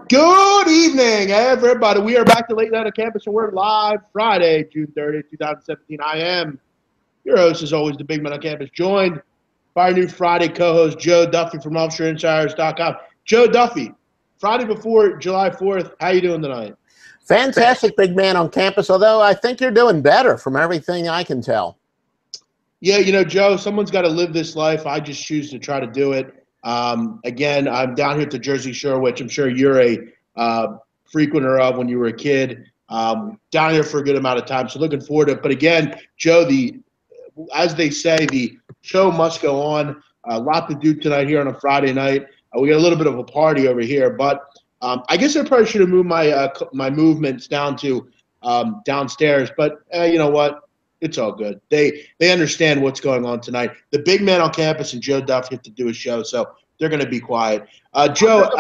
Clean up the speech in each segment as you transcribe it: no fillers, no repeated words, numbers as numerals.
Good evening, everybody. We are back to Late Night on Campus, and we're live Friday, June 30th, 2017. I am your host, as always, the Big Man on Campus, joined by our new Friday co-host, Joe Duffy from OffshoreInsiders.com. Joe Duffy, Friday before July 4th, how you doing tonight? Fantastic, Big Man on Campus, although I think you're doing better from everything I can tell. Yeah, Joe, someone's got to live this life. I just choose to try to do it. Again, I'm down here at the Jersey Shore, which I'm sure you're a frequenter of when you were a kid. Down here for a good amount of time, so looking forward to it. But again, Joe, as they say, the show must go on. A lot to do tonight here on a Friday night. We got a little bit of a party over here, but I guess I probably should have moved my movements down to downstairs. But you know what? It's all good. They understand what's going on tonight. The Big Man on Campus and Joe Duffy have to do a show, so they're going to be quiet. Joe,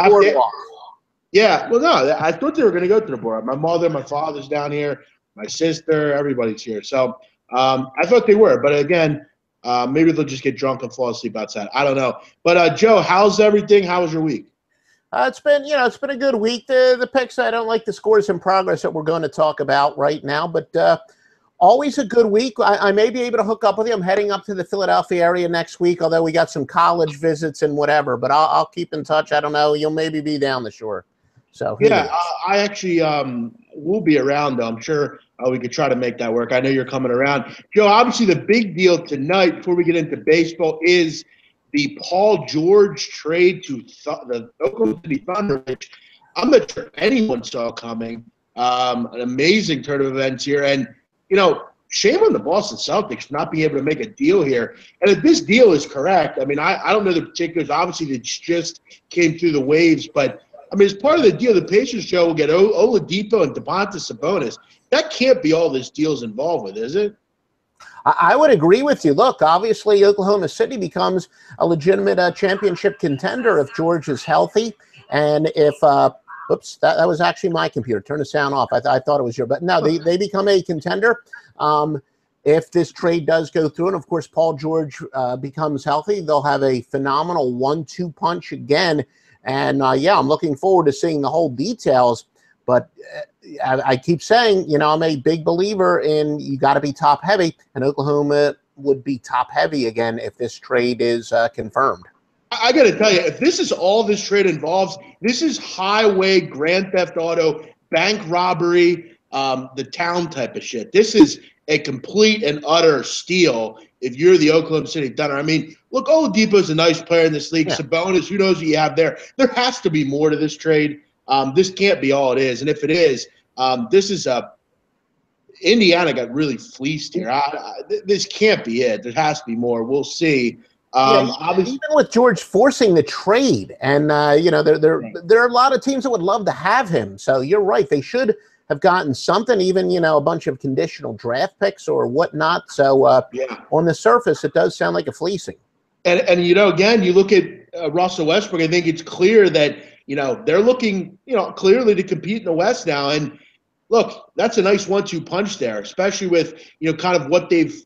yeah, well, no, I thought they were going to go to the boardwalk. My mother, my father's down here, my sister, everybody's here. So I thought they were, but again, maybe they'll just get drunk and fall asleep outside. I don't know. But Joe, how's everything? How was your week? It's been a good week. The picks, I don't like the scores in progress that we're going to talk about right now, but always a good week. I may be able to hook up with you. I'm heading up to the Philadelphia area next week, although we got some college visits and whatever, but I'll keep in touch. I don't know. You'll maybe be down the shore. So yeah, I actually will be around, though. I'm sure we could try to make that work. I know you're coming around. Joe, obviously the big deal tonight, before we get into baseball, is the Paul George trade to the Oklahoma City Thunder, which I'm not sure anyone saw coming. An amazing turn of events here. And shame on the Boston Celtics for not being able to make a deal here. And if this deal is correct, I mean, I don't know the particulars. Obviously, it just came through the waves. But, I mean, as part of the deal, the Pacers, Joe, will get Oladipo and Domantas Sabonis. That can't be all this deal's involved with, is it? I would agree with you. Look, obviously, Oklahoma City becomes a legitimate championship contender if George is healthy. And if oops, that was actually my computer. Turn the sound off. I thought it was your, but no, they become a contender. If this trade does go through, and of course Paul George becomes healthy, they'll have a phenomenal 1-2 punch again. And yeah, I'm looking forward to seeing the whole details. But I keep saying, I'm a big believer in you got to be top heavy, and Oklahoma would be top heavy again if this trade is confirmed. I got to tell you, if this is all this trade involves, this is highway, Grand Theft Auto, bank robbery, the town type of shit. This is a complete and utter steal if you're the Oklahoma City Thunder. I mean, look, Oladipo's a nice player in this league. Yeah. Sabonis, who knows what you have there. There has to be more to this trade. This can't be all it is. And if it is, this is Indiana got really fleeced here. This can't be it. There has to be more. We'll see. Even with George forcing the trade, and there are a lot of teams that would love to have him. So you're right; they should have gotten something, even a bunch of conditional draft picks or whatnot. So on the surface, it does sound like a fleecing. And again, you look at Russell Westbrook. I think it's clear that they're looking clearly to compete in the West now. And look, that's a nice 1-2 punch there, especially with kind of what they've.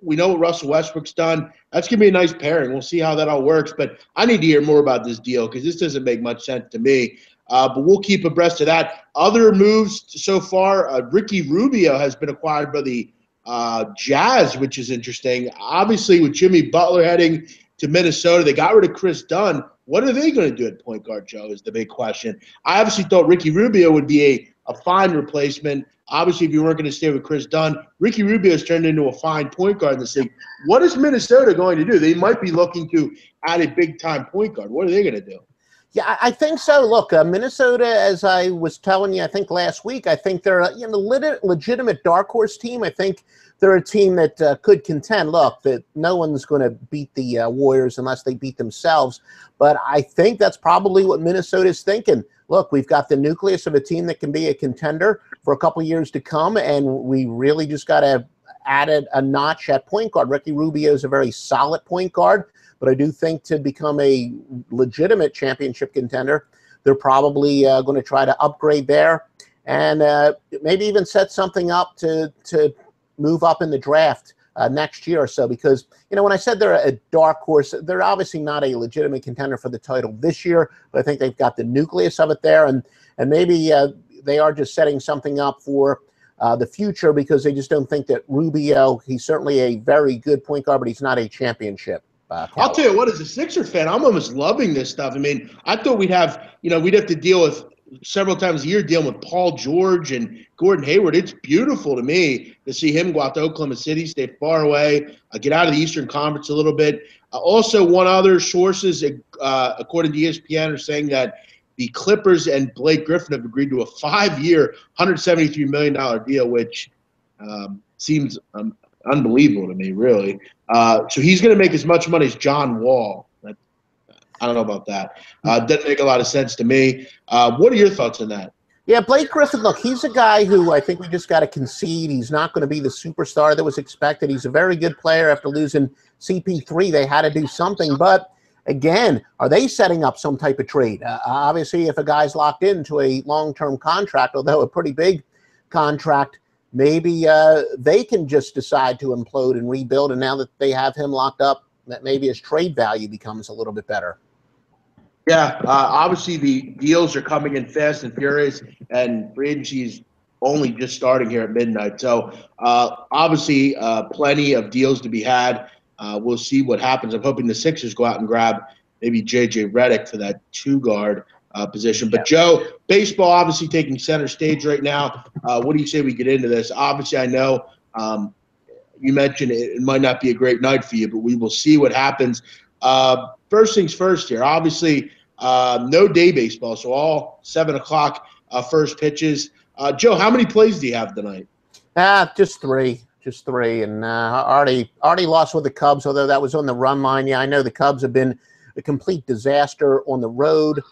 We know what Russell Westbrook's done. That's going to be a nice pairing. We'll see how that all works. But I need to hear more about this deal because this doesn't make much sense to me. But we'll keep abreast of that. Other moves so far, Ricky Rubio has been acquired by the Jazz, which is interesting. Obviously, with Jimmy Butler heading to Minnesota, they got rid of Chris Dunn. What are they going to do at point guard, Joe, is the big question. I obviously thought Ricky Rubio would be a fine replacement. Obviously, if you weren't going to stay with Chris Dunn, Ricky Rubio has turned into a fine point guard in this league. What is Minnesota going to do? They might be looking to add a big-time point guard. What are they going to do? Yeah, I think so. Look, Minnesota, as I was telling you, I think last week, I think they're a legitimate dark horse team. I think they're a team that could contend. Look, that no one's going to beat the Warriors unless they beat themselves. But I think that's probably what Minnesota's thinking. Look, we've got the nucleus of a team that can be a contender for a couple years to come, and we really just got to add a notch at point guard. Ricky Rubio is a very solid point guard, but I do think to become a legitimate championship contender, they're probably going to try to upgrade there and maybe even set something up to move up in the draft next year or so, because, when I said they're a dark horse, they're obviously not a legitimate contender for the title this year, but I think they've got the nucleus of it there, and maybe they are just setting something up for the future, because they just don't think that Rubio, he's certainly a very good point guard, but he's not a championship. I'll tell you what, as a Sixer fan, I'm almost loving this stuff. I mean, I thought we'd have to deal with several times a year dealing with Paul George and Gordon Hayward. It's beautiful to me to see him go out to Oklahoma City, stay far away, get out of the Eastern Conference a little bit. Also, one other sources, according to ESPN, are saying that the Clippers and Blake Griffin have agreed to a 5-year, $173 million deal, which seems unbelievable to me, really. So he's going to make as much money as John Wall. I don't know about that. Doesn't make a lot of sense to me. What are your thoughts on that? Yeah, Blake Griffin, look, he's a guy who I think we just got to concede. He's not going to be the superstar that was expected. He's a very good player. After losing CP3, they had to do something. But, again, are they setting up some type of trade? Obviously, if a guy's locked into a long-term contract, although a pretty big contract, maybe they can just decide to implode and rebuild. And now that they have him locked up, that maybe his trade value becomes a little bit better. Yeah, obviously the deals are coming in fast and furious, and free agency is only just starting here at midnight. So obviously plenty of deals to be had. We'll see what happens. I'm hoping the Sixers go out and grab maybe J.J. Redick for that two-guard position. But, Joe, baseball obviously taking center stage right now. What do you say we get into this? Obviously, I know you mentioned it might not be a great night for you, but we will see what happens. First things first here. Obviously, no day baseball, so all 7 o'clock first pitches. Joe, how many plays do you have tonight? Just three. And already lost with the Cubs, although that was on the run line. Yeah, I know the Cubs have been a complete disaster on the road.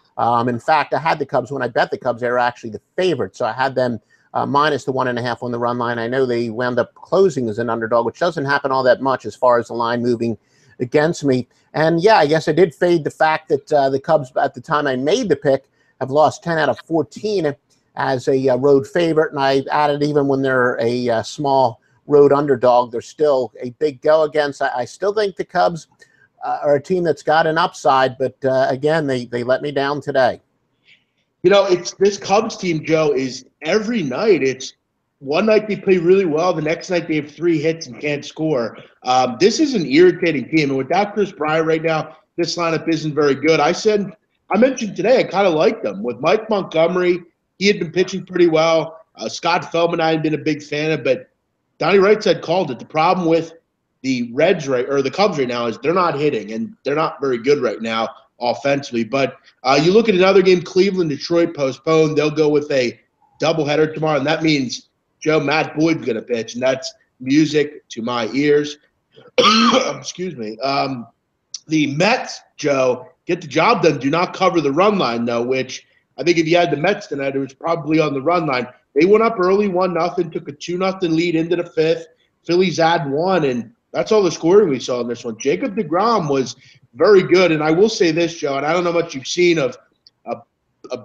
In fact, I had the Cubs. When I bet the Cubs, they were actually the favorite, so I had them minus the 1.5 on the run line. I know they wound up closing as an underdog, which doesn't happen all that much as far as the line moving against me. And, yeah, I guess I did fade the fact that the Cubs, at the time I made the pick, have lost 10 out of 14 as a road favorite. And I added, even when they're a small road underdog, they're still a big go against. I still think the Cubs are a team that's got an upside, but, again, they let me down today. It's this Cubs team, Joe, is every night it's one night they play really well, the next night they have 3 hits and can't score. This is an irritating team, and without Chris Bryant right now, this lineup isn't very good. I mentioned today I kind of like them. With Mike Montgomery, he had been pitching pretty well. Scott Feldman I had been a big fan of, but Donnie Wrightside called it. The problem with the the Cubs right now is they're not hitting, and they're not very good right now offensively. But you look at another game, Cleveland-Detroit postponed. They'll go with a doubleheader tomorrow, and that means Joe, Matt Boyd's going to pitch, and that's music to my ears. Excuse me. The Mets, Joe, get the job done. Do not cover the run line, though, which I think if you had the Mets tonight, it was probably on the run line. They went up early 1-0, took a 2-0 lead into the fifth. Phillies add 1, and that's all the scoring we saw in this one. Jacob deGrom was very good, and I will say this, Joe, and I don't know how much you've seen of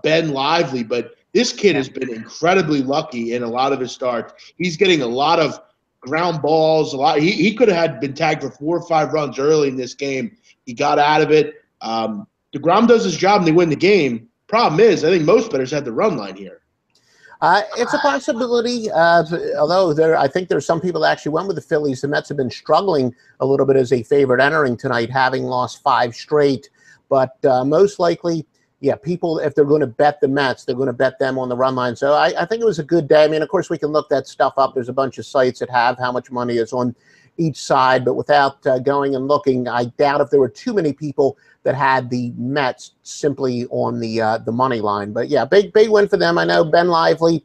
Ben Lively, but this kid has been incredibly lucky in a lot of his starts. He's getting a lot of ground balls. He could have been tagged for 4 or 5 runs early in this game. He got out of it. DeGrom does his job and they win the game. Problem is, I think most bettors had the run line here. It's a possibility, although I think there's some people that actually went with the Phillies. The Mets have been struggling a little bit as a favorite entering tonight, having lost 5 straight. But most likely, yeah, people, if they're going to bet the Mets, they're going to bet them on the run line. So I think it was a good day. I mean, of course, we can look that stuff up. There's a bunch of sites that have how much money is on each side. But without going and looking, I doubt if there were too many people that had the Mets simply on the money line. But, yeah, big win for them. I know Ben Lively,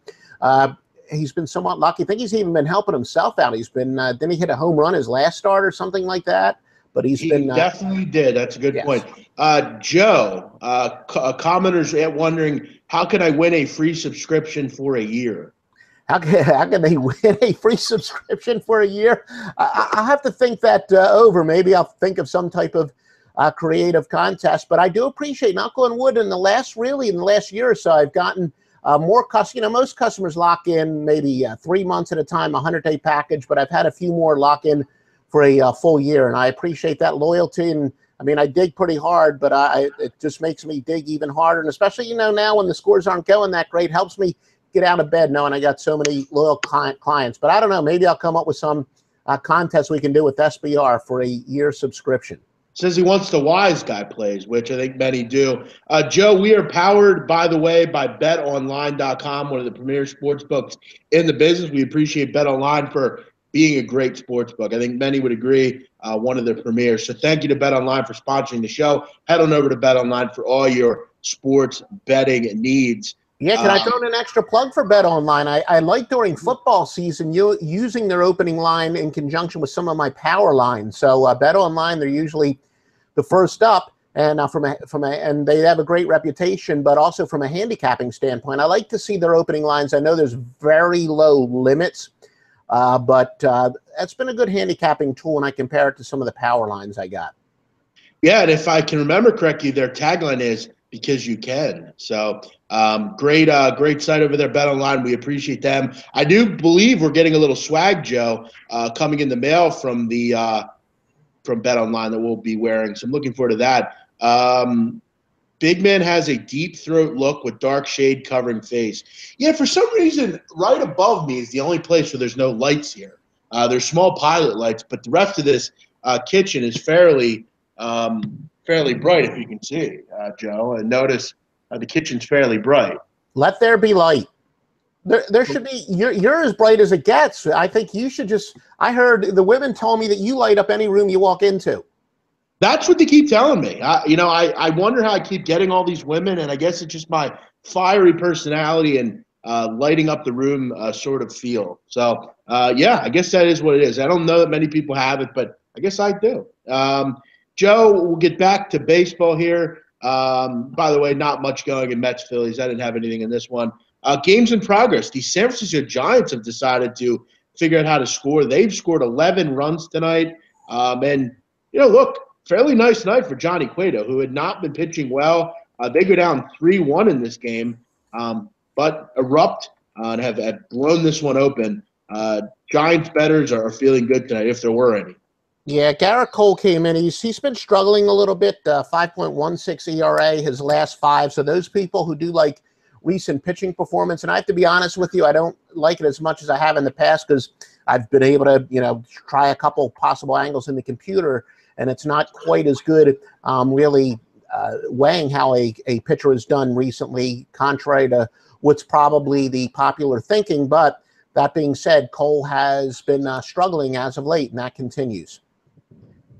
he's been somewhat lucky. I think he's even been helping himself out. He's been didn't he hit a home run his last start or something like that? But he definitely did. That's a good point. Joe, commenters wondering, how can I win a free subscription for a year? How can they win a free subscription for a year? I have to think that over. Maybe I'll think of some type of creative contest. But I do appreciate, knock on wood, in the last year or so, I've gotten more customers. Most customers lock in maybe 3 months at a time, a 100-day package. But I've had a few more lock in for a full year, and I appreciate that loyalty. And I mean, I dig pretty hard, but it just makes me dig even harder, and especially now when the scores aren't going that great, helps me get out of bed knowing I got so many loyal clients. But I don't know, maybe I'll come up with some contest we can do with SBR for a year subscription. Says he wants the wise guy plays, which I think many do. Joe, we are powered, by the way, by betonline.com, one of the premier sports books in the business. We appreciate BetOnline for being a great sports book. I think many would agree, one of the premiers. So thank you to BetOnline for sponsoring the show. Head on over to BetOnline for all your sports betting needs. Yeah, can I throw in an extra plug for BetOnline? I like during football season using their opening line in conjunction with some of my power lines. So BetOnline, they're usually the first up, and and they have a great reputation, but also from a handicapping standpoint, I like to see their opening lines. I know there's very low limits, but that's been a good handicapping tool when I compare it to some of the power lines I got. Yeah, and if I can remember correctly, their tagline is "Because you can." So great site over there, BetOnline. We appreciate them. I do believe we're getting a little swag, Joe, coming in the mail from from BetOnline that we'll be wearing. So I'm looking forward to that. Big man has a deep throat look with dark shade covering face. Yeah, for some reason, right above me is the only place where there's no lights here. There's small pilot lights, but the rest of this kitchen is fairly bright, if you can see, Joe. And notice the kitchen's fairly bright. Let there be light. There should be. You're as bright as it gets. I think you should just. I heard the women told me that you light up any room you walk into. That's what they keep telling me. I wonder how I keep getting all these women, and I guess it's just my fiery personality and lighting up the room sort of feel. So yeah, I guess that is what it is. I don't know that many people have it, but I guess I do. Joe, we'll get back to baseball here. By the way, not much going in Mets Phillies. I didn't have anything in this one. Games in progress. The San Francisco Giants have decided to figure out how to score. They've scored 11 runs tonight. And, look, fairly nice night for Johnny Cueto, who had not been pitching well. They go down 3-1 in this game, but erupt and have blown this one open. Giants bettors are feeling good tonight, if there were any. Yeah, Garrett Cole came in. He's been struggling a little bit, 5.16 ERA his last 5. So those people who do like recent pitching performance, and I have to be honest with you, I don't like it as much as I have in the past because I've been able to, try a couple possible angles in the computer, and it's not quite as good really weighing how a pitcher has done recently, contrary to what's probably the popular thinking. But that being said, Cole has been struggling as of late, and that continues.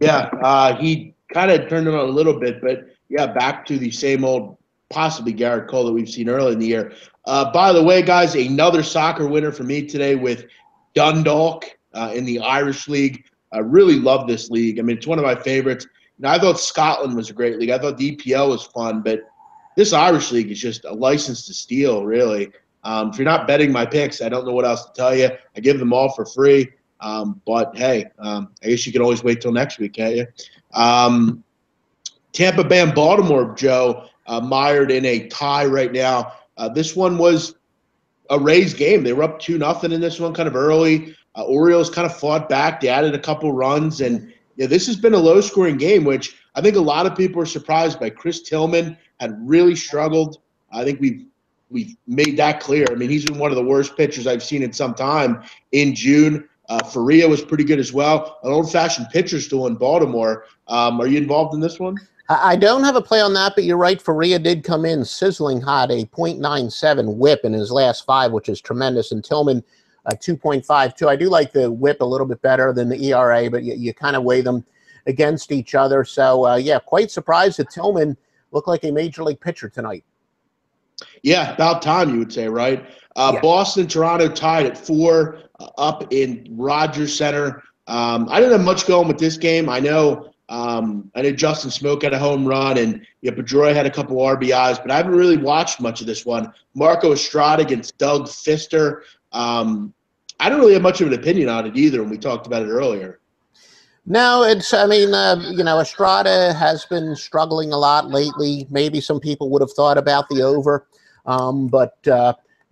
Yeah, he kind of turned it on a little bit, but yeah, back to the same old, possibly Garrett Cole that we've seen early in the year. By the way, guys, another soccer winner for me today with Dundalk in the Irish League. I really love this league. I mean, it's one of my favorites. I thought Scotland was a great league. I thought the EPL was fun, but this Irish League is just a license to steal, really. If you're not betting my picks, I don't know what else to tell you. I give them all for free. But, hey, I guess you can always wait till next week, can't you? Tampa Bay and Baltimore, Joe, mired in a tie right now. This one was a Rays game. They were up 2-0 in this one kind of early. Orioles kind of fought back. They added a couple runs. And this has been a low-scoring game, which I think a lot of people are surprised by. Chris Tillman had really struggled. I think we've made that clear. I mean, he's been one of the worst pitchers I've seen in some time in June. Faria was pretty good as well. An old-fashioned pitcher still in Baltimore. Are you involved in this one? I don't have a play on that, but you're right. Faria did come in sizzling hot, a .97 whip in his last 5, which is tremendous. And Tillman, 2.52. I do like the whip a little bit better than the ERA, but you kind of weigh them against each other. So, yeah, quite surprised that Tillman looked like a major league pitcher tonight. Yeah, about time, you would say, right? Yeah. Boston, Toronto tied at 4 up in Rogers Center. I didn't have much going with this game. I know Justin Smoke had a home run, and Pedroia had a couple RBIs, but I haven't really watched much of this one. Marco Estrada against Doug Fister. I don't really have much of an opinion on it either when we talked about it earlier. No, Estrada has been struggling a lot lately. Maybe some people would have thought about the over. But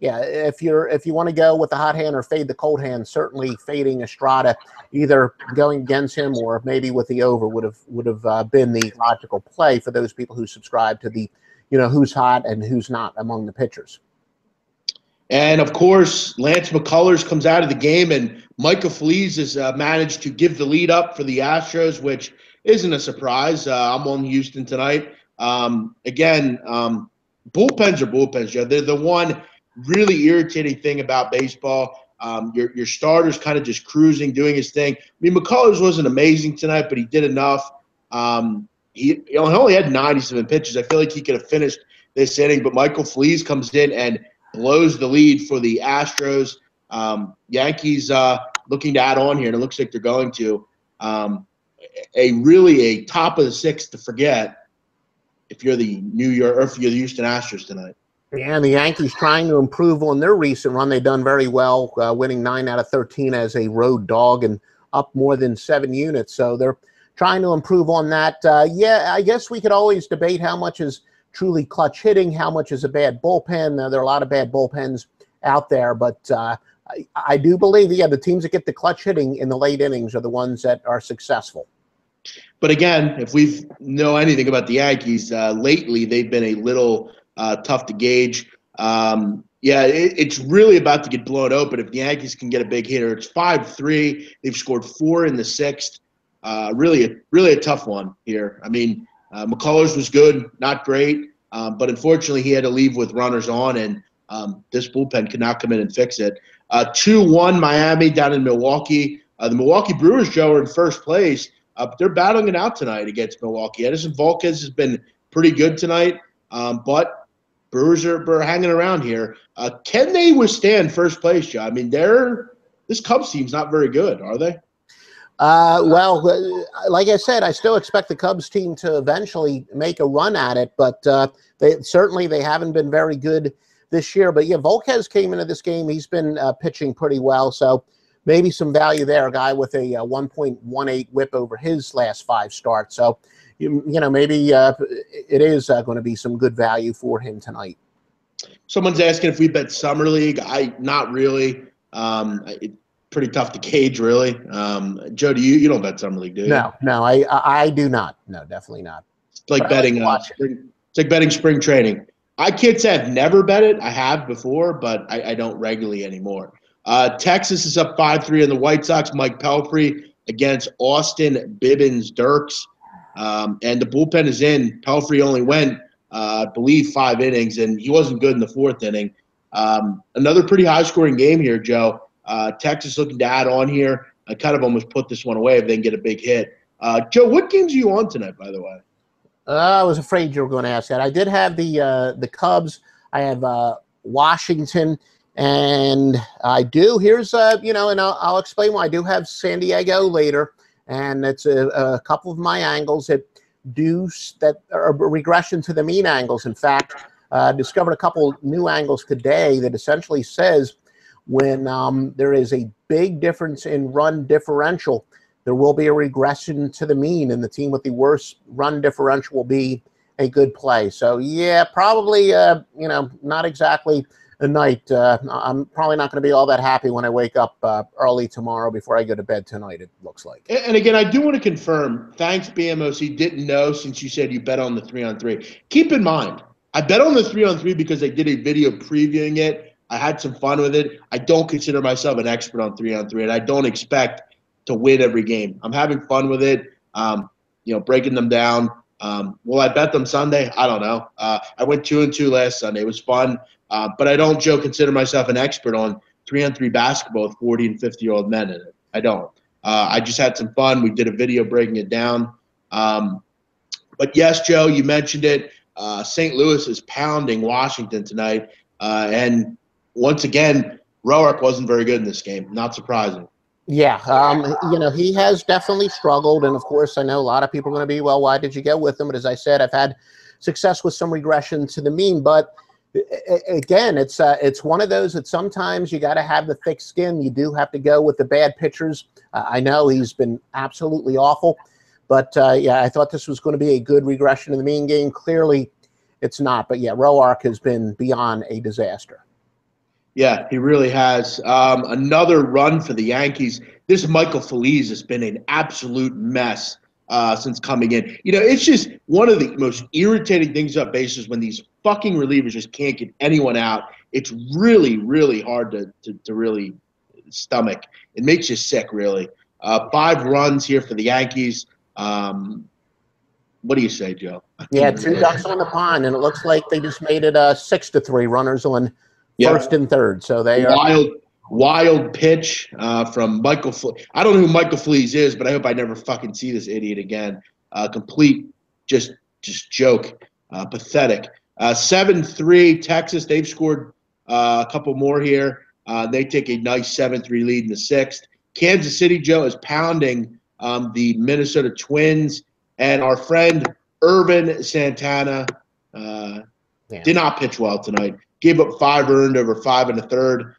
Yeah, if you want to go with the hot hand or fade the cold hand, certainly fading Estrada, either going against him or maybe with the over would have been the logical play for those people who subscribe to the, who's hot and who's not among the pitchers. And of course, Lance McCullers comes out of the game, and Micah Flees has managed to give the lead up for the Astros, which isn't a surprise. I'm on Houston tonight. Again, bullpens are bullpens, Joe. They're the one really irritating thing about baseball. Your starter's kind of just cruising, doing his thing. I mean, McCullers wasn't amazing tonight, but he did enough. He only had 97 pitches. I feel like he could have finished this inning, but Michael Flees comes in and blows the lead for the Astros. Yankees looking to add on here, and it looks like they're going to. A top of the sixth to forget if you're the Houston Astros tonight. Yeah, and the Yankees trying to improve on their recent run. They've done very well, winning 9 out of 13 as a road dog and up more than 7 units. So they're trying to improve on that. Yeah, I guess we could always debate how much is truly clutch hitting, how much is a bad bullpen. There are a lot of bad bullpens out there, but I do believe, the teams that get the clutch hitting in the late innings are the ones that are successful. But again, if we know anything about the Yankees, lately they've been a little tough to gauge. It's really about to get blown open if the Yankees can get a big hitter. It's 5-3. They've scored 4 in the sixth. Really a tough one here. I mean, McCullers was good, not great, but unfortunately he had to leave with runners on, and this bullpen could not come in and fix it. 2-1 Miami down in Milwaukee. The Milwaukee Brewers, Joe, are in first place. They're battling it out tonight against Milwaukee. Edison Volquez has been pretty good tonight, but Brewers are hanging around here. Can they withstand first place, Joe? I mean, this Cubs team's not very good, are they? Well, like I said, I still expect the Cubs team to eventually make a run at it, but they haven't been very good this year. But yeah, Volquez came into this game. He's been pitching pretty well, so maybe some value there. A guy with a 1.18 whip over his last 5 starts. So, maybe it is going to be some good value for him tonight. Someone's asking if we bet Summer League. Not really. Pretty tough to gauge, really. Joe, you don't bet Summer League, do you? No, I do not. No, definitely not. It's like betting it's like betting spring training. I can't say I've never bet it. I have before, but I don't regularly anymore. Texas is up 5-3 on the White Sox. Mike Pelfrey against Austin Bibbins Dirks. And the bullpen is in. Pelfrey only went, I believe, 5 innings, and he wasn't good in the 4th inning. Another pretty high-scoring game here, Joe. Texas looking to add on here. I kind of almost put this one away if they can get a big hit. Joe, what games are you on tonight, by the way? I was afraid you were going to ask that. I did have the Cubs. I have Washington, and I do. Here's and I'll explain why. I do have San Diego later, and it's a couple of my angles that are a regression to the mean angles. In fact, discovered a couple new angles today that essentially says when there is a big difference in run differential, there will be a regression to the mean, and the team with the worst run differential will be a good play. So, yeah, probably, not exactly a night. I'm probably not going to be all that happy when I wake up early tomorrow before I go to bed tonight, it looks like. And again, I do want to confirm, thanks, BMOC, didn't know since you said you bet on the 3-on-3. Keep in mind, I bet on the 3-on-3 because I did a video previewing it. I had some fun with it. I don't consider myself an expert on 3-on-3, and I don't expect to win every game. I'm having fun with it, breaking them down. Will I bet them Sunday? I don't know. I went 2-2 last Sunday. It was fun, but I don't, Joe, consider myself an expert on 3-on-3 basketball with 40 and 50-year-old men in it. I don't. I just had some fun. We did a video breaking it down. But yes, Joe, you mentioned it. St. Louis is pounding Washington tonight, and once again, Roark wasn't very good in this game. Not surprising. Yeah, he has definitely struggled, and of course, I know a lot of people are going to be, well, why did you go with him? But as I said, I've had success with some regression to the mean. But again, it's one of those that sometimes you got to have the thick skin. You do have to go with the bad pitchers. I know he's been absolutely awful, but I thought this was going to be a good regression in the mean game. Clearly, it's not. But yeah, Roark has been beyond a disaster. Yeah, he really has. Another run for the Yankees. This Michael Feliz has been an absolute mess since coming in. It's just one of the most irritating things about bases when these fucking relievers just can't get anyone out. It's really, really hard to really stomach. It makes you sick, really. 5 runs here for the Yankees. What do you say, Joe? Yeah, 2 ducks on the pond, and it looks like they just made it 6-3 runners on first Yep. and third. So they are Wild pitch from Michael. I don't know who Michael Flees is, but I hope I never fucking see this idiot again. Complete, just joke, pathetic. 7-3 Texas. They've scored a couple more here. They take a nice 7-3 lead in the sixth. Kansas City, Joe, is pounding the Minnesota Twins, and our friend Irvin Santana did not pitch well tonight. Gave up 5 earned over 5 1/3.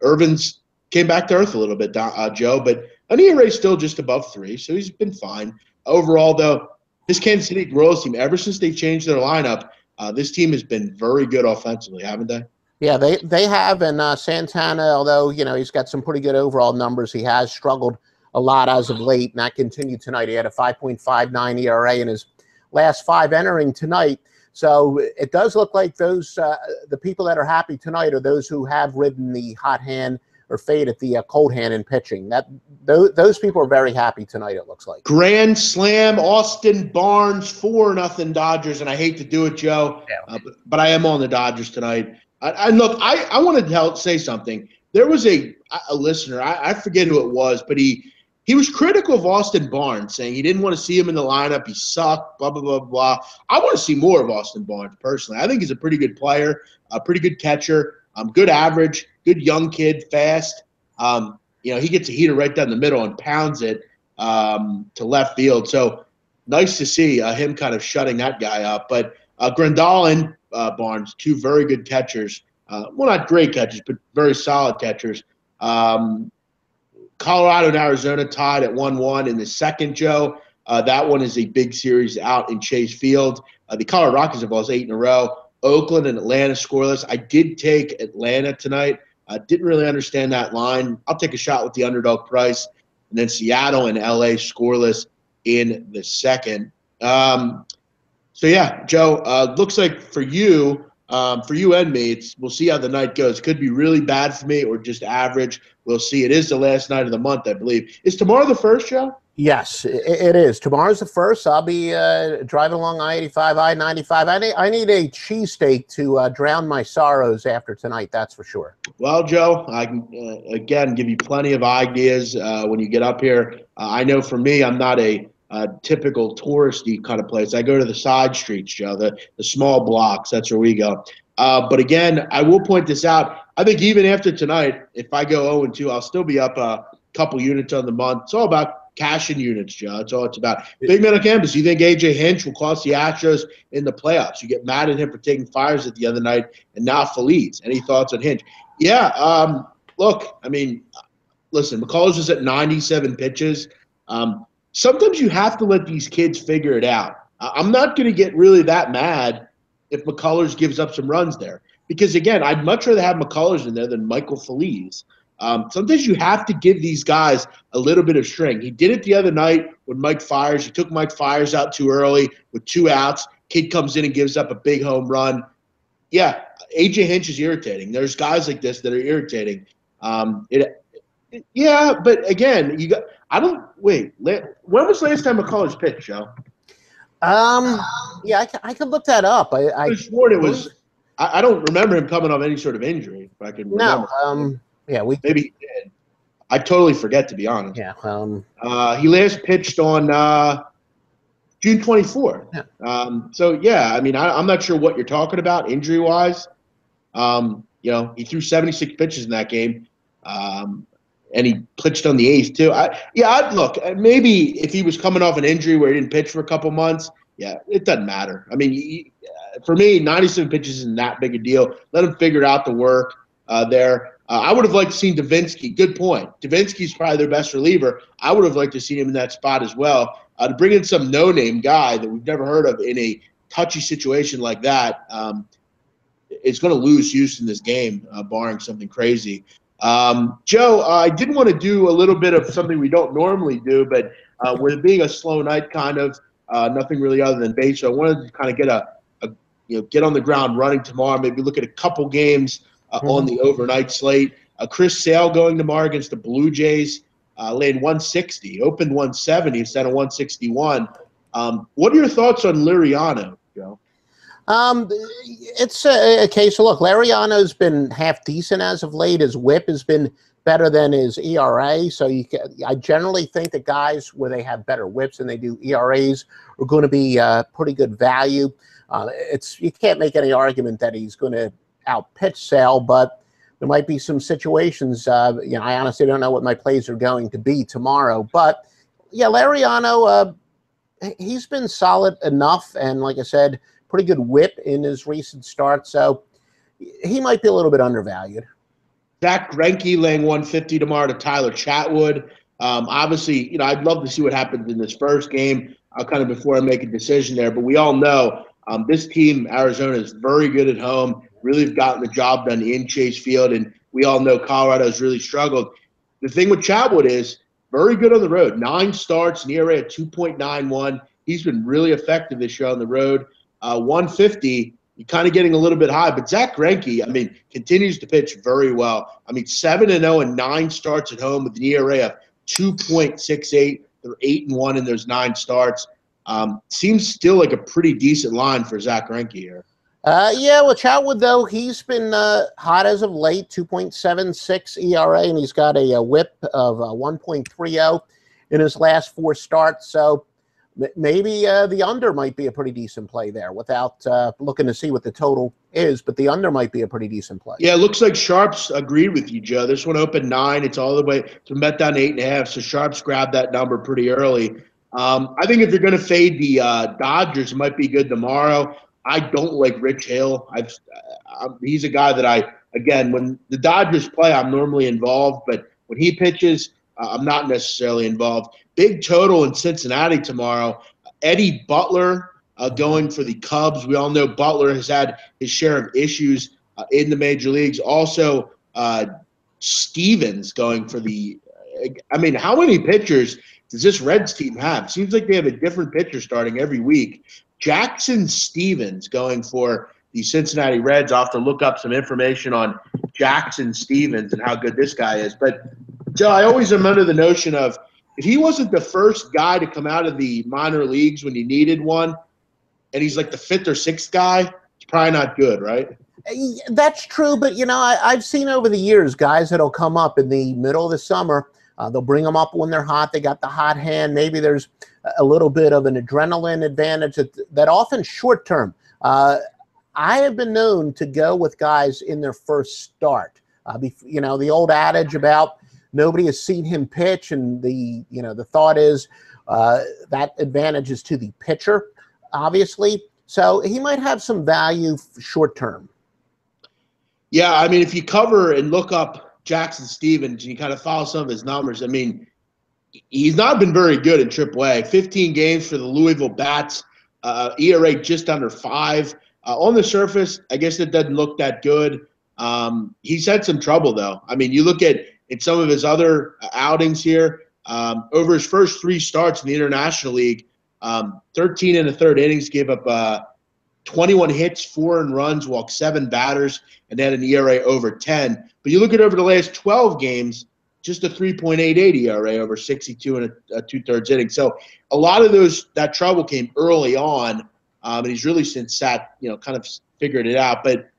Irvin's came back to earth a little bit, Joe, but an ERA is still just above 3, so he's been fine. Overall, though, this Kansas City Royals team, ever since they changed their lineup, this team has been very good offensively, haven't they? Yeah, they have, and Santana, although he's got some pretty good overall numbers, he has struggled a lot as of late, and that continued tonight. He had a 5.59 ERA in his last 5 entering tonight. So it does look like those the people that are happy tonight are those who have ridden the hot hand or faded the cold hand in pitching. Those people are very happy tonight, it looks like. Grand slam, Austin Barnes, 4-0 Dodgers, and I hate to do it, Joe, but I am on the Dodgers tonight. Look, I wanted to say something. There was a listener, I forget who it was, but he was critical of Austin Barnes, saying he didn't want to see him in the lineup. He sucked, blah, blah, blah, blah. I want to see more of Austin Barnes, personally. I think he's a pretty good player, a pretty good catcher, good average, good young kid, fast. He gets a heater right down the middle and pounds it to left field. So nice to see him kind of shutting that guy up. But Grandal and Barnes, 2 very good catchers. Well, not great catchers, but very solid catchers. Colorado and Arizona tied at 1-1 in the second, Joe. That one is a big series out in Chase Field. The Colorado Rockies have lost 8 in a row. Oakland and Atlanta scoreless. I did take Atlanta tonight. Didn't really understand that line. I'll take a shot with the underdog price. And then Seattle and LA scoreless in the second. So, yeah, Joe, looks like for you and me, we'll see how the night goes. Could be really bad for me or just average. We'll see. It is the last night of the month, I believe. Is tomorrow the first, Joe? Yes, it is. Tomorrow's the first. I'll be driving along I-85, I-95. I need a cheesesteak to drown my sorrows after tonight, that's for sure. Well, Joe, I can, again, give you plenty of ideas when you get up here. I know for me, I'm not a typical touristy kind of place. I go to the side streets, Joe, the small blocks. That's where we go. But again, I will point this out. I think even after tonight, if I go 0-2, I'll still be up a couple units on the month. It's all about cash in units, Joe. That's all it's about. Big Man on Campus, you think A.J. Hinch will cost the Astros in the playoffs? You get mad at him for taking fires at the other night, and now Feliz. Any thoughts on Hinch? Yeah, look, I mean, listen, McCullers was at 97 pitches. Sometimes you have to let these kids figure it out. I'm not going to get really that mad if McCullers gives up some runs there. Because, again, I'd much rather have McCullers in there than Michael Feliz. Sometimes you have to give these guys a little bit of string. He did it the other night with Mike Fiers. He took Mike Fiers out too early with 2 outs. Kid comes in and gives up a big home run. Yeah, A.J. Hinch is irritating. There's guys like this that are irritating. Yeah, but again, wait. When was the last time McCullers pitched, Joe? Yeah, I could look that up. I sworn it was. I don't remember him coming off any sort of injury. If I can remember. No. Yeah, maybe he did. I totally forget, to be honest. Yeah. He last pitched on June 24th. Yeah. So yeah, I mean, I'm not sure what you're talking about injury wise. He threw 76 pitches in that game. And he pitched on the 8th too. Look, maybe if he was coming off an injury where he didn't pitch for a couple months, yeah, it doesn't matter. I mean, for me, 97 pitches isn't that big a deal. Let him figure out the work there. I would have liked to see Davinsky. Good point. Davinsky's probably their best reliever. I would have liked to see him in that spot as well. To bring in some no-name guy that we've never heard of in a touchy situation like that, is going to lose Houston this game, barring something crazy. Joe, I did want to do a little bit of something we don't normally do, but with it being a slow night, kind of nothing really other than baseball. I wanted to kind of get get on the ground running tomorrow. Maybe look at a couple games on the overnight slate. Chris Sale going tomorrow against the Blue Jays, laying 160, opened 170 instead of 161. What are your thoughts on Liriano, Joe? It's a case of, look, Lariano's been half decent as of late. His whip has been better than his ERA. So I generally think that guys where they have better whips than they do ERAs are going to be pretty good value. You can't make any argument that he's going to outpitch Sale, but there might be some situations. I honestly don't know what my plays are going to be tomorrow. But yeah, Lariano, he's been solid enough, and like I said, pretty good whip in his recent start, so he might be a little bit undervalued. Zach Greinke laying 150 tomorrow to Tyler Chatwood. Obviously, I'd love to see what happens in this first game, kind of before I make a decision there. But we all know this team, Arizona, is very good at home. Really have gotten the job done in Chase Field, and we all know Colorado has really struggled. The thing with Chatwood is very good on the road. 9 starts, an ERA at 2.91. He's been really effective this year on the road. 150, you're kind of getting a little bit high. But Zach Greinke, continues to pitch very well. 7-0 and 9 starts at home with an ERA of 2.68. They're 8-1 in those 9 starts. Seems still like a pretty decent line for Zach Greinke here. Yeah, well, Chatwood, though, he's been hot as of late, 2.76 ERA, and he's got a whip of 1.30 in his last 4 starts. So maybe the under might be a pretty decent play there without looking to see what the total is, but the under might be a pretty decent play. Yeah, it looks like Sharps agreed with you, Joe. This one opened 9. It's all the way to bet down to 8.5, so Sharps grabbed that number pretty early. I think if you're going to fade the Dodgers, it might be good tomorrow. I don't like Rich Hill. He's a guy that when the Dodgers play, I'm normally involved, but when he pitches, I'm not necessarily involved. Big total in Cincinnati tomorrow. Eddie Butler going for the Cubs. We all know Butler has had his share of issues in the major leagues. Also, Stevens going for the how many pitchers does this Reds team have? Seems like they have a different pitcher starting every week. Jackson Stevens going for the Cincinnati Reds. I'll have to look up some information on Jackson Stevens and how good this guy is. But, Joe, I always am under the notion of if he wasn't the first guy to come out of the minor leagues when you needed one, and he's like the 5th or 6th guy, it's probably not good, right? That's true, but, I've seen over the years guys that'll come up in the middle of the summer. They'll bring them up when they're hot. They got the hot hand. Maybe there's a little bit of an adrenaline advantage that often short term. I have been known to go with guys in their first start. The old adage about nobody has seen him pitch, and the thought is that advantage is to the pitcher, obviously. So he might have some value short term. Yeah, if you cover and look up Jackson Stevens and you kind of follow some of his numbers, he's not been very good in AAA. 15 games for the Louisville Bats, ERA just under 5. On the surface, I guess it doesn't look that good. He's had some trouble, though. You look at in some of his other outings here, over his first 3 starts in the International League, 13 1/3 innings, gave up 21 hits, 4 earned runs, walked 7 batters, and had an ERA over 10. But you look at over the last 12 games, just a 3.88 ERA over 62 and a 2/3 inning. So a lot of that trouble came early on, and he's really since kind of figured it out. But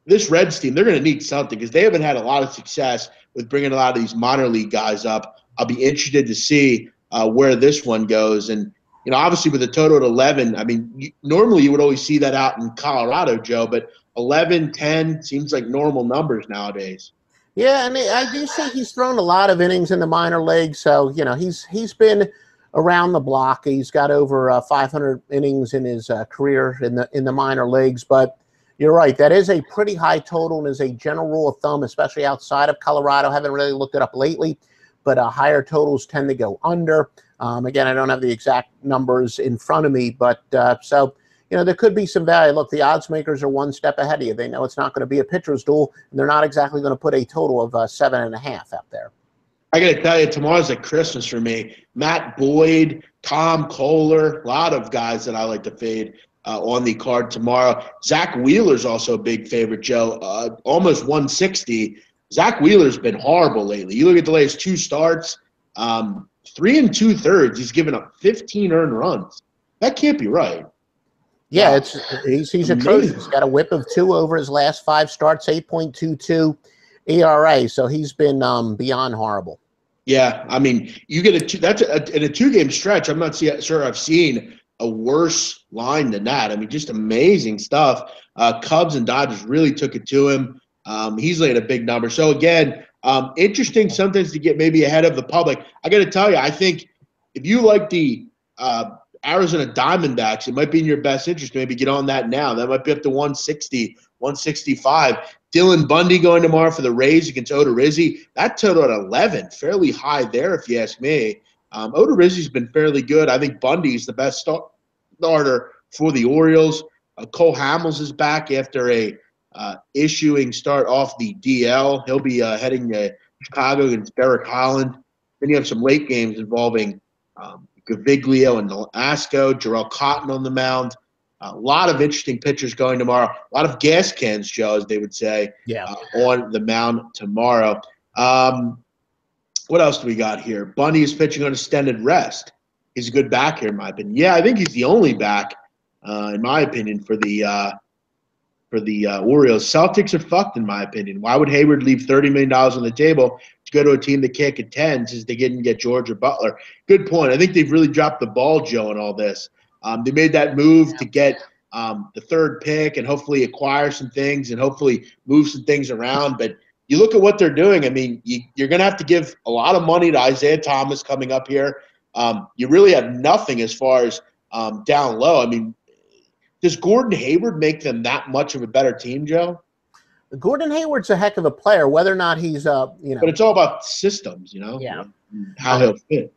this Reds team, they're going to need something because they haven't had a lot of success with bringing a lot of these minor league guys up. I'll be interested to see where this one goes. And obviously with a total at 11, normally you would always see that out in Colorado, Joe, but 11, 10 seems like normal numbers nowadays. Yeah, and I do think he's thrown a lot of innings in the minor leagues, so he's been around the block. He's got over 500 innings in his career in the minor leagues. But you're right, that is a pretty high total, and is a general rule of thumb, especially outside of Colorado. Haven't really looked it up lately, but higher totals tend to go under. Again, I don't have the exact numbers in front of me, but so there could be some value. Look, the odds makers are one step ahead of you. They know it's not going to be a pitcher's duel, and they're not exactly going to put a total of 7.5 out there. I got to tell you, tomorrow's like Christmas for me. Matt Boyd, Tom Kohler, a lot of guys that I like to fade on the card tomorrow. Zach Wheeler's also a big favorite, Joe. Almost 160. Zach Wheeler's been horrible lately. You look at the latest 2 starts, 3 2/3. He's given up 15 earned runs. That can't be right. Yeah, he's atrocious. He's got a whip of 2 over his last 5 starts, 8.22 ERA. So he's been beyond horrible. Yeah, I mean, you get in a 2-game stretch. I'm not sure I've seen a worse line than that. I mean, just amazing stuff. Cubs and Dodgers really took it to him. He's laid a big number. So again, interesting sometimes to get maybe ahead of the public. I got to tell you, I think if you like the Arizona Diamondbacks, it might be in your best interest to maybe get on that now. That might be up to 160, 165. Dylan Bundy going tomorrow for the Rays against Odorizzi. That total at 11, fairly high there if you ask me. Odorizzi's been fairly good. I think Bundy's the best starter for the Orioles. Cole Hamels is back after a issuing start off the DL. He'll be heading to Chicago against Derek Holland. Then you have some late games involving Gaviglio and Nolasco, Jarrell Cotton on the mound. A lot of interesting pitchers going tomorrow. A lot of gas cans, Joe, as they would say, on the mound tomorrow. What else do we got here? Bundy is pitching on extended rest. He's a good back here, in my opinion. Yeah, I think he's the only back, in my opinion, for the Orioles. Celtics are fucked, in my opinion. Why would Hayward leave $30 million on the table to go to a team that can't contend since they didn't get George or Butler? Good point. I think they've really dropped the ball, Joe, in all this. They made that move to get the 3rd pick and hopefully acquire some things and hopefully move some things around. But you look at what they're doing. I mean, you're going to have to give a lot of money to Isaiah Thomas coming up here. You really have nothing as far as down low. I mean, does Gordon Hayward make them that much of a better team, Joe? Gordon Hayward's a heck of a player, whether or not he's, But it's all about systems, Yeah. How he'll fit.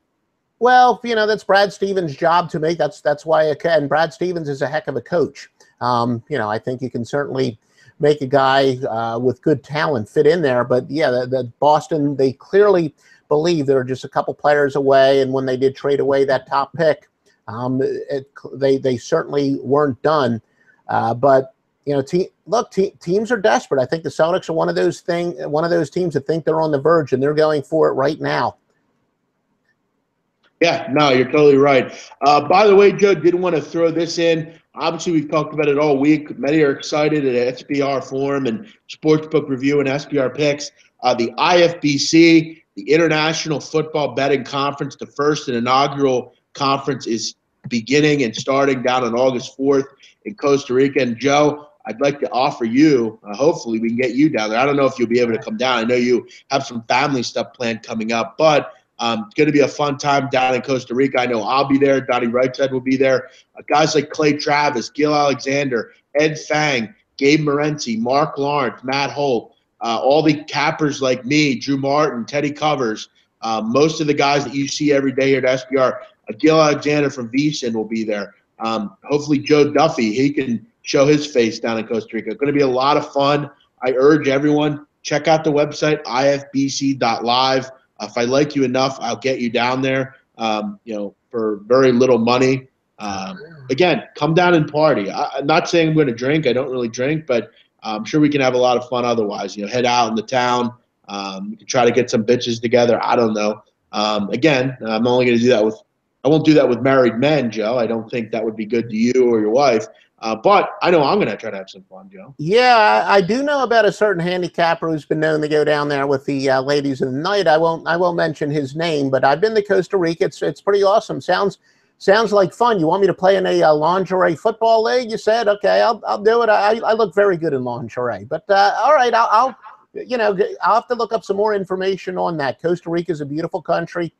Well, that's Brad Stevens' job to make. That's why and Brad Stevens is a heck of a coach. I think you can certainly make a guy with good talent fit in there. But yeah, the Boston, they clearly believe they're just a couple players away. And when they did trade away that top pick, they certainly weren't done. But teams are desperate. I think the Celtics are one of those teams that think they're on the verge and they're going for it right now. Yeah, no, you're totally right. By the way, Joe, did want to throw this in. Obviously, we've talked about it all week. Many are excited at SBR Forum and Sportsbook Review and SBR Picks. The IFBC, the International Football Betting Conference, the first and inaugural conference, is beginning and starting down on August 4th in Costa Rica. And, Joe, I'd like to offer you, hopefully we can get you down there. I don't know if you'll be able to come down. I know you have some family stuff planned coming up, but it's going to be a fun time down in Costa Rica. I know I'll be there. Donnie Rightside will be there. Guys like Clay Travis, Gil Alexander, Ed Fang, Gabe Morency, Mark Lawrence, Matt Holt, all the cappers like me, Drew Martin, Teddy Covers, most of the guys that you see every day here at SBR. Gil Alexander from VSiN will be there. Hopefully Joe Duffy, he can show his face down in Costa Rica. It's going to be a lot of fun. I urge everyone, check out the website, ifbc.live. If I like you enough, I'll get you down there, for very little money. Again, come down and party. I'm not saying I'm going to drink. I don't really drink, but I'm sure we can have a lot of fun otherwise. Head out in the town. You can try to get some bitches together. I don't know. Again, I'm only going to do that I won't do that with married men, Joe. I don't think that would be good to you or your wife. But I know I'm going to try to have some fun, Joe. Yeah, I do know about a certain handicapper who's been known to go down there with the ladies of the night. I won't mention his name, but I've been to Costa Rica. It's pretty awesome. Sounds like fun. You want me to play in a lingerie football league? You said, okay, I'll do it. I look very good in lingerie. But all right, I'll have to look up some more information on that. Costa Rica is a beautiful country,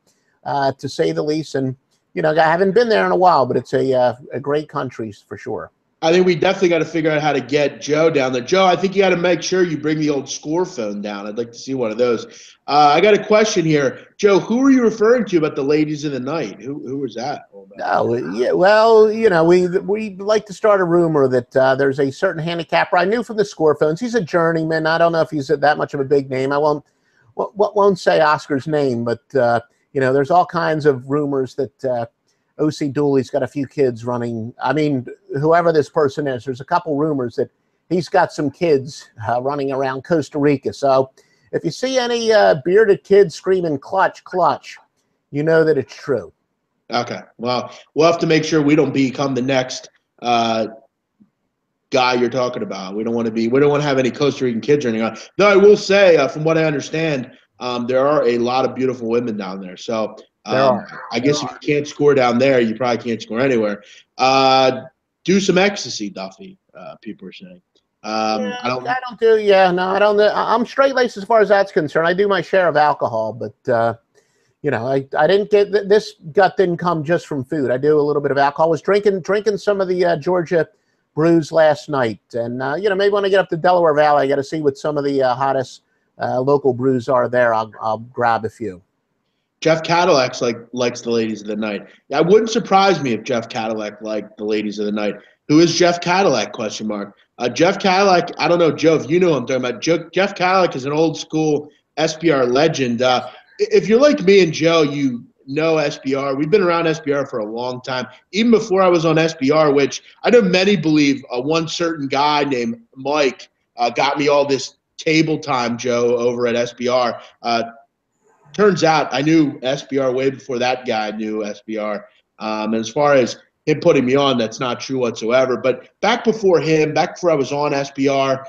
to say the least, and I haven't been there in a while, but it's a great country for sure. I think we definitely got to figure out how to get Joe down there. Joe, I think you got to make sure you bring the old score phone down. I'd like to see one of those. I got a question here. Joe, who are you referring to about the ladies of the night? Who was that all about? Oh, yeah, well, you know, we like to start a rumor that there's a certain handicapper I knew from the score phones. He's a journeyman. I don't know if he's that much of a big name. I won't say Oscar's name, but you know, there's all kinds of rumors that O.C. Dooley's got a few kids running. I mean, whoever this person is, there's a couple rumors that he's got some kids running around Costa Rica. So if you see any bearded kids screaming clutch, clutch, you know that it's true. Okay. Well, we'll have to make sure we don't become the next guy you're talking about. We don't want to have any Costa Rican kids running around. Though I will say, from what I understand, there are a lot of beautiful women down there. So I guess if you can't score down there, you probably can't score anywhere. Do some ecstasy, Duffy. People are saying. I don't do. Yeah, no, I don't. I'm straight laced as far as that's concerned. I do my share of alcohol, but you know, I didn't get this gut didn't come just from food. I do a little bit of alcohol. I was drinking some of the Georgia brews last night, and you know, maybe when I get up to Delaware Valley, I got to see what some of the hottest local brews are there. I'll grab a few. Jeff Cadillac likes the ladies of the night. It wouldn't surprise me if Jeff Cadillac liked the ladies of the night. Who is Jeff Cadillac? ? Jeff Cadillac, I don't know, Joe, if you know what I'm talking about. Jeff Cadillac is an old school SBR legend. If you're like me and Joe, you know SBR. We've been around SBR for a long time, even before I was on SBR, which I know many believe one certain guy named Mike got me all this table time, Joe, over at SBR. Turns out I knew SBR way before that guy knew SBR. And as far as him putting me on, that's not true whatsoever. But back before him, back before I was on SBR,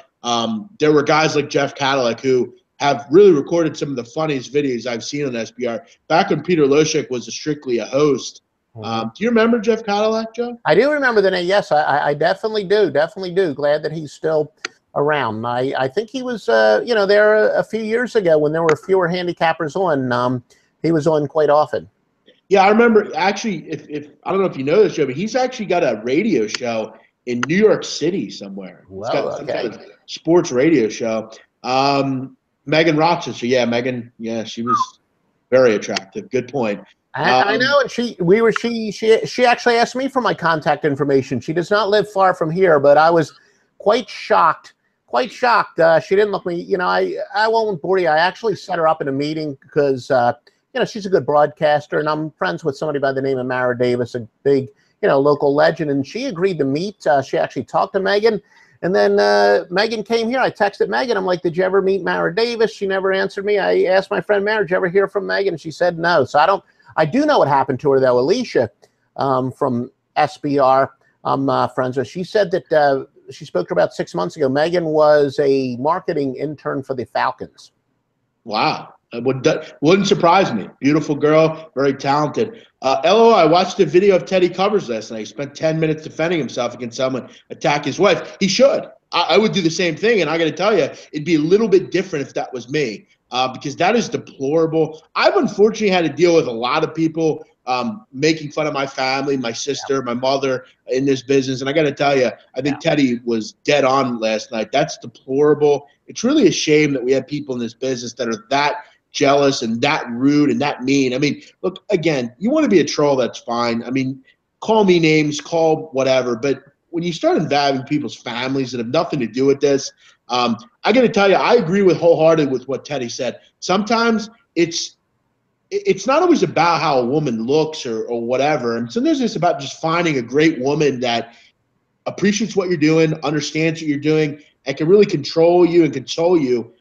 there were guys like Jeff Cadillac who have really recorded some of the funniest videos I've seen on SBR. Back when Peter Loshik was strictly a host. Do you remember Jeff Cadillac, Joe? I do remember the name. Yes, I definitely do. Definitely do. Glad that he's still around. I think he was, you know, there a few years ago when there were fewer handicappers on. He was on quite often. Yeah, I remember. Actually, if I don't know if you know this, Joe, but he's actually got a radio show in New York City somewhere. Well, he's got some kind of sports radio show. Megan Rochester, yeah, Megan, yeah, she was very attractive. Good point. I know, and she actually asked me for my contact information. She does not live far from here, but I was quite shocked. She didn't look me. You know, I won't bore you. I actually set her up in a meeting because you know, she's a good broadcaster, and I'm friends with somebody by the name of Mara Davis, a big, you know, local legend, and she agreed to meet. She actually talked to Megan, and then Megan came here. I texted Megan. I'm like, did you ever meet Mara Davis? She never answered me. I asked my friend Mara, did you ever hear from Megan? And she said no. So I do know what happened to her, though. Alicia from SBR, I'm friends with. She said that she spoke to her about 6 months ago. Megan was a marketing intern for the Falcons. Wow. Wouldn't surprise me. Beautiful girl, very talented. LOL, I watched a video of Teddy Covers last night. He spent 10 minutes defending himself against someone attack his wife. He should. I would do the same thing, and I got to tell you, it'd be a little bit different if that was me, because that is deplorable. I've unfortunately had to deal with a lot of people making fun of my family, my sister, my mother in this business, and I got to tell you, I think Teddy was dead on last night. That's deplorable. It's really a shame that we have people in this business that are that jealous and that rude and that mean. I mean, look, again, you want to be a troll, that's fine. I mean, call me names, call whatever, but when you start involving people's families that have nothing to do with this, I got to tell you, I agree wholeheartedly with what Teddy said. Sometimes it's not always about how a woman looks or whatever. And sometimes it's about just finding a great woman that appreciates what you're doing, understands what you're doing, and can really control you and console you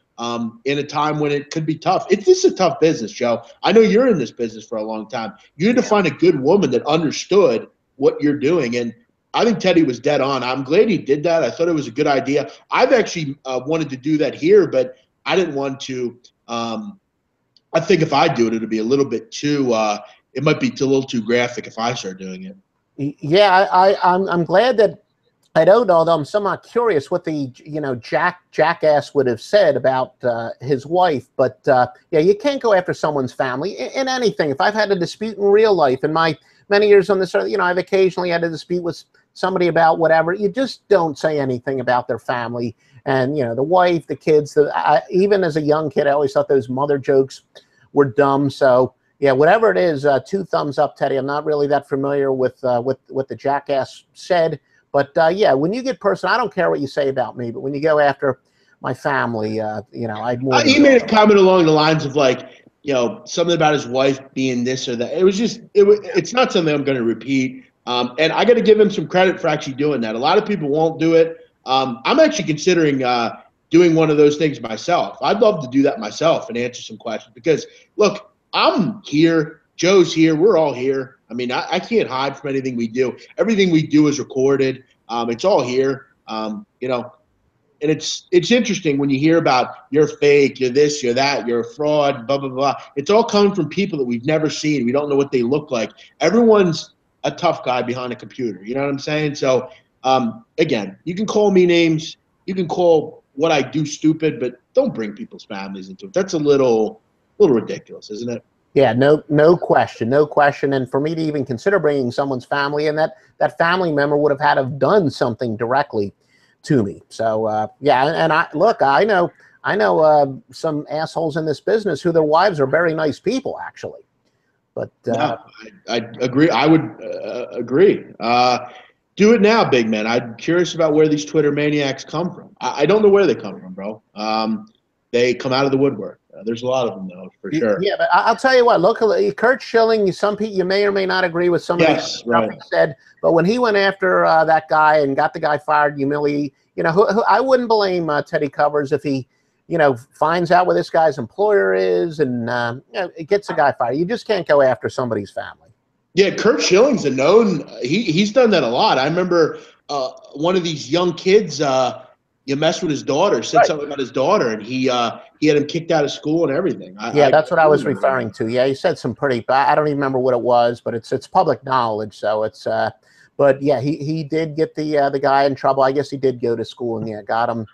in a time when it could be tough. This is a tough business, Joe. I know you're in this business for a long time. You had to find a good woman that understood what you're doing, and I think Teddy was dead on. I'm glad he did that. I thought it was a good idea. I've actually wanted to do that here, but I didn't want to. I think if I do it, it'll be a little bit too it might be a little too graphic if I start doing it. Yeah, I'm glad that I don't know, though I'm somewhat curious what the, you know, jackass would have said about his wife. But, yeah, you can't go after someone's family in anything. If I've had a dispute in real life in my many years on this earth, you know, I've occasionally had a dispute with somebody about whatever, you just don't say anything about their family. And, you know, the wife, the kids, even as a young kid, I always thought those mother jokes were dumb. So, yeah, whatever it is, 2 thumbs up, Teddy. I'm not really that familiar with what the jackass said. But, yeah, when you get personal, I don't care what you say about me, but when you go after my family, you know, I'd more He made a comment along the lines of, like, you know, something about his wife being this or that. It was just it's not something I'm going to repeat. And I got to give him some credit for actually doing that. A lot of people won't do it. I'm actually considering doing one of those things myself. I'd love to do that myself and answer some questions because, look, I'm here. Joe's here. We're all here. I mean, I can't hide from anything we do. Everything we do is recorded. It's all here. You know, and it's interesting when you hear about you're fake, you're this, you're that, you're a fraud, blah, blah, blah. It's all coming from people that we've never seen. We don't know what they look like. Everyone's a tough guy behind a computer. You know what I'm saying? So, again, you can call me names. You can call what I do stupid, but don't bring people's families into it. That's a little ridiculous, isn't it? Yeah, no question, no question. And for me to even consider bringing someone's family in, that family member would have had to have done something directly to me. So yeah, and I know some assholes in this business who their wives are very nice people, actually. But no, I agree. I would agree. Do it now, big man. I'm curious about where these Twitter maniacs come from. I don't know where they come from, bro. They come out of the woodwork. There's a lot of them, though, for sure. Yeah, but I'll tell you what. Locally, Kurt Schilling. Some people you may or may not agree with some of the stuff he said, but when he went after that guy and got the guy fired, you know, I wouldn't blame Teddy Covers if he, you know, finds out where this guy's employer is and you know, it gets the guy fired. You just can't go after somebody's family. Yeah, Kurt Schilling's a known. He's done that a lot. I remember one of these young kids. You messed with his daughter, said something about his daughter, and he had him kicked out of school and everything. That's what I was referring to. Yeah, he said some pretty. I don't even remember what it was, but it's public knowledge. So it's. But yeah, he did get the guy in trouble. I guess he did go to school and yeah, got him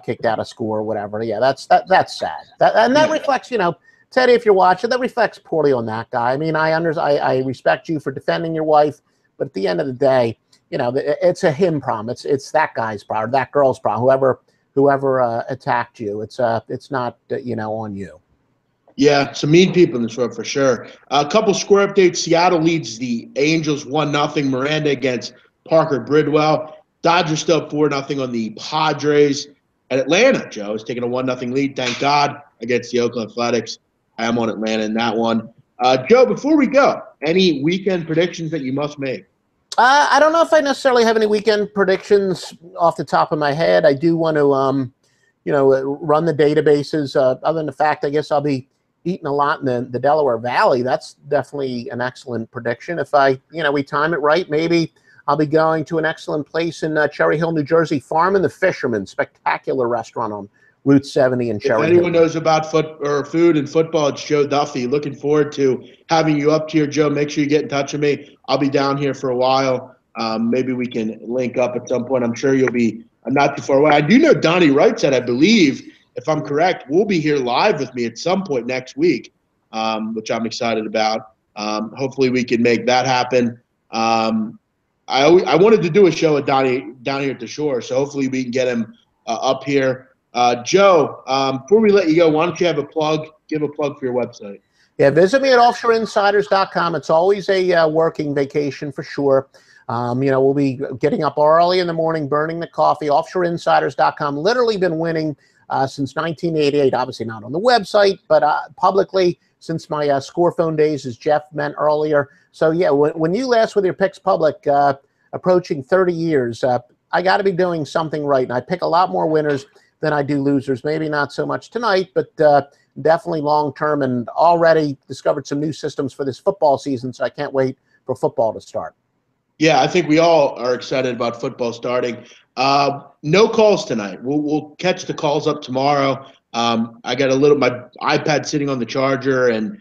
kicked out of school or whatever. Yeah, that's sad. That reflects, you know, Teddy, if you're watching, that reflects poorly on that guy. I mean, I respect you for defending your wife, but at the end of the day, you know, it's a him problem. It's that guy's problem, that girl's problem. Whoever attacked you, it's not you know, on you. Yeah, some mean people in this world for sure. A couple score updates. Seattle leads the Angels 1-0. Miranda against Parker Bridwell. Dodgers still up 4-0 on the Padres. And Atlanta, Joe, is taking a 1-0 lead, thank God, against the Oakland Athletics. I am on Atlanta in that one. Joe, before we go, any weekend predictions that you must make? I don't know if I necessarily have any weekend predictions off the top of my head. I do want to, you know, run the databases. Other than the fact, I guess I'll be eating a lot in the Delaware Valley. That's definitely an excellent prediction. If we time it right, maybe I'll be going to an excellent place in Cherry Hill, New Jersey, Farm and the Fisherman, spectacular restaurant on Route 70 in Cherry Hill. If anyone knows about food and football, it's Joe Duffy. Looking forward to having you up here, Joe. Make sure you get in touch with me. I'll be down here for a while. Maybe we can link up at some point. I'm sure you'll be not too far away. I do know Donnie Wright said, I believe, if I'm correct, will be here live with me at some point next week, which I'm excited about. Hopefully we can make that happen. I wanted to do a show with Donnie down here at the shore, so hopefully we can get him up here. Joe, before we let you go, why don't you have a plug? Give a plug for your website. Yeah, visit me at offshoreinsiders.com. It's always a working vacation for sure. You know, we'll be getting up early in the morning, burning the coffee. Offshoreinsiders.com. Literally been winning since 1988. Obviously not on the website, but publicly since my score phone days, as Jeff meant earlier. So yeah, when you last with your picks public, approaching 30 years, I got to be doing something right. And I pick a lot more winners than I do losers. Maybe not so much tonight, but definitely long-term, and already discovered some new systems for this football season. So I can't wait for football to start. Yeah, I think we all are excited about football starting. No calls tonight. We'll catch the calls up tomorrow. I got my iPad sitting on the charger, and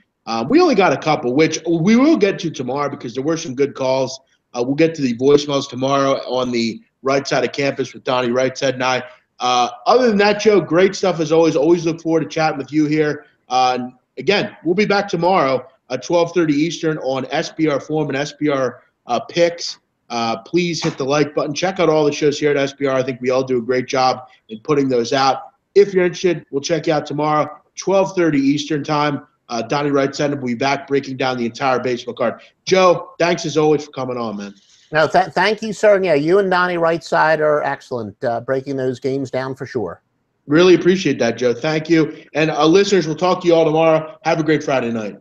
we only got a couple, which we will get to tomorrow because there were some good calls. We'll get to the voicemails tomorrow on the right side of campus with Donnie Wrightside and I. Other than that, Joe, great stuff as always. Always look forward to chatting with you here. Again, we'll be back tomorrow at 12:30 Eastern on SBR Form and SBR Picks. Please hit the like button. Check out all the shows here at SBR. I think we all do a great job in putting those out. If you're interested, we'll check you out tomorrow, 12:30 Eastern time. Donnie Wright Center will be back breaking down the entire baseball card. Joe, thanks as always for coming on, man. No, thank you, sir. And yeah, you and Donnie Rightside are excellent, breaking those games down for sure. Really appreciate that, Joe. Thank you. And listeners, we'll talk to you all tomorrow. Have a great Friday night.